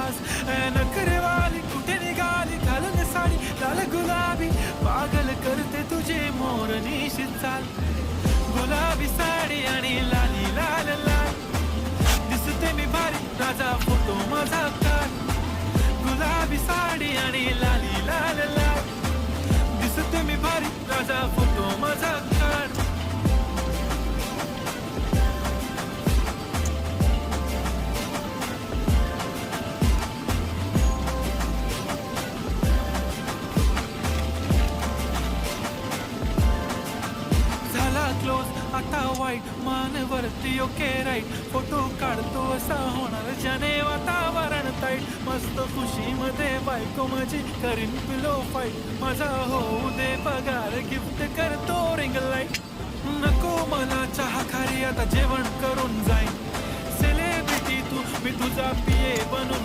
pass नखरेवाली कुठे निघाली घालून साडी लाल गुलाबी पागल करते तुझे मोरनीशी चाल गुलाबी साडी आणि लाली लाल लाल दिसते मी भारी राजा फोटो माझा काढ गुलाबी साडी आणि लाली लाल लाल दिसते मी भारी राजा फोटो माझा काढ क्लोज आता वाईट मानवरती ओके राईट फोटो काढतो असा होणार ज्याने वातावरण ताईट मस्त खुशीमध्ये बायको माझी करीन पिलो फाईट माझा होऊ दे पगार गिफ्ट करतो रिंग लाईट नको मला चहा खारी आता जेवण करून जाईन सेलिब्रिटी तू मी तुझा पिये बनून